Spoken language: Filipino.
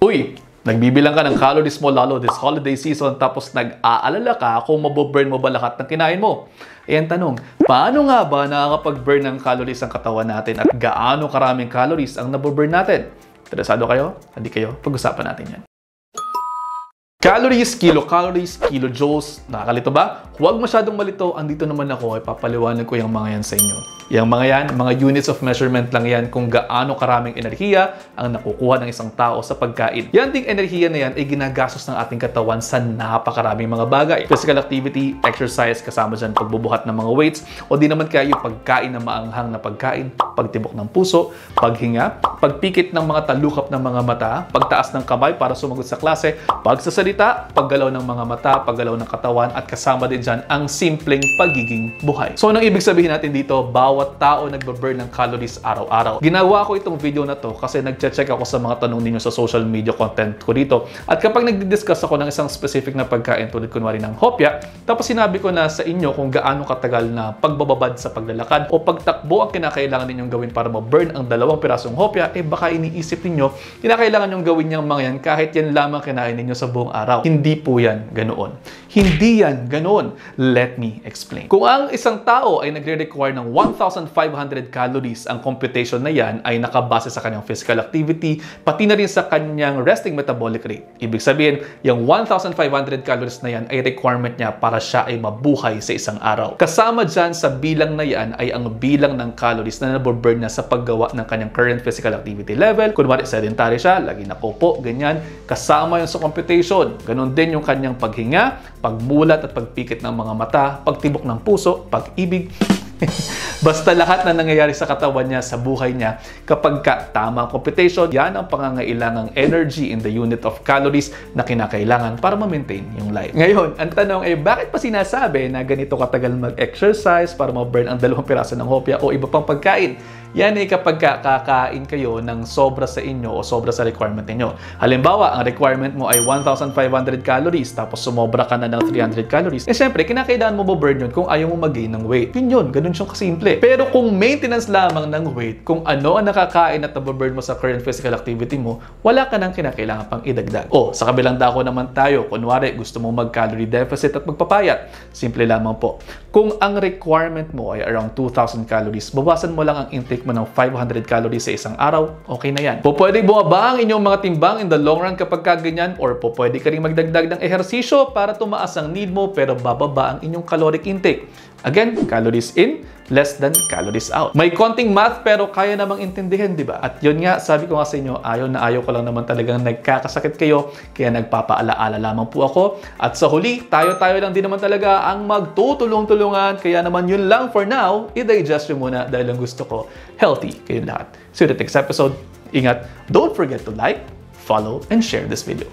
Uy, nagbibilang ka ng calories mo lalo this holiday season tapos nag-aalala ka kung maboburn mo ba lahat ng kinain mo. Ayan tanong, paano nga ba nakakapag-burn ng calories ang katawan natin at gaano karaming calories ang naboburn natin? Interesado kayo? Hindi kayo? Pag-usapan natin yan. Calories, kilocalories, kilojoules. Nakakalito ba? Huwag masyadong malito. Andito naman ako ay papaliwanag ko yung mga yan sa inyo. Yung mga yan, mga units of measurement lang yan kung gaano karaming enerhiya ang nakukuha ng isang tao sa pagkain. Yan ding enerhiya na yan ay ginagastos ng ating katawan sa napakaraming mga bagay. Physical activity, exercise, kasama dyan pagbubuhat ng mga weights, o di naman kaya yung pagkain na maanghang na pagkain, pagtibok ng puso, paghinga, pagpikit ng mga talukap ng mga mata, pagtaas ng kamay para sumagot sa klase, pagsasalita, paggalaw ng mga mata, paggalaw ng katawan, at kasama din dyan ang simpleng pagiging buhay. So, anong ibig sabihin natin dito? Bawat tao nagbaburn ng calories araw-araw. Ginawa ko itong video na to kasi nagche-check ako sa mga tanong ninyo sa social media content ko dito. At kapag nagdi-discuss ako ng isang specific na pagkain tulad kunwari ng hopya, tapos sinabi ko na sa inyo kung gaano katagal na pagbababad sa paglalakad o pagtakbo ang kinakailangan ninyong gawin para ma-burn ang 2 pirasong hopya, eh baka iniisip ninyo, kinakailangan nyong gawin yung mga yan kahit yan lamang kinain ninyo sa buong araw. Hindi po yan ganoon. Hindi yan ganoon. Let me explain. Kung ang isang tao ay nagre-require ng 1,500 calories, ang computation na yan ay nakabase sa kanyang physical activity, pati na rin sa kanyang resting metabolic rate. Ibig sabihin, yung 1,500 calories na yan ay requirement niya para siya ay mabuhay sa isang araw. Kasama dyan sa bilang na yan ay ang bilang ng calories na naboburn na sa paggawa ng kanyang current physical activity level. Kunwari, sedentary siya, lagi nakaupo, ganyan. Kasama yun sa computation. Ganon din yung kanyang paghinga, pagmulat at pagpikit ng mga mata, pagtibok ng puso, pag-ibig. Basta lahat na nangyayari sa katawan niya, sa buhay niya, kapag tama ang computation, yan ang pangangailangang energy in the unit of calories na kinakailangan para ma-maintain yung life. Ngayon, ang tanong ay bakit pa sinasabi na ganito katagal mag-exercise para ma-burn ang 2 piraso ng hopya o iba pang pagkain? Yan ay kapag kakain kayo ng sobra sa inyo o sobra sa requirement ninyo. Halimbawa, ang requirement mo ay 1,500 calories tapos sumobra ka na ng 300 calories. Eh syempre, kinakailangan mo ma-burn yun kung ayaw mo mag-gain ng weight. Yun, ganun siyang kasimple. Pero kung maintenance lamang ng weight, kung ano ang nakakain at nababurn mo sa current physical activity mo, wala ka nang kinakailangan pang idagdag. O, sa kabilang dako naman tayo, kunwari gusto mo mag-calorie deficit at magpapayat. Simple lamang po. Kung ang requirement mo ay around 2,000 calories, bawasan mo lang ang intake mo ng 500 calories sa isang araw, okay na yan. Pwede bumaba ang inyong mga timbang in the long run kapag kaganyan, or pwede ka rin magdagdag ng ehersisyo para tumaas ang need mo pero bababa ang inyong caloric intake. Again, calories in, less than calories out. May konting math pero kaya namang intindihin, di ba? At yun nga, sabi ko nga sa inyo, ayaw ko lang naman talagang nagkakasakit kayo, kaya nagpapaalaala lamang po ako. At sa huli, tayo-tayo lang din naman talaga ang magtutulong-tulungan, kaya naman yun lang for now, i-digest nyo muna dahil ang gusto ko, healthy kayong lahat. See you in the next episode. Ingat, don't forget to like, follow, and share this video.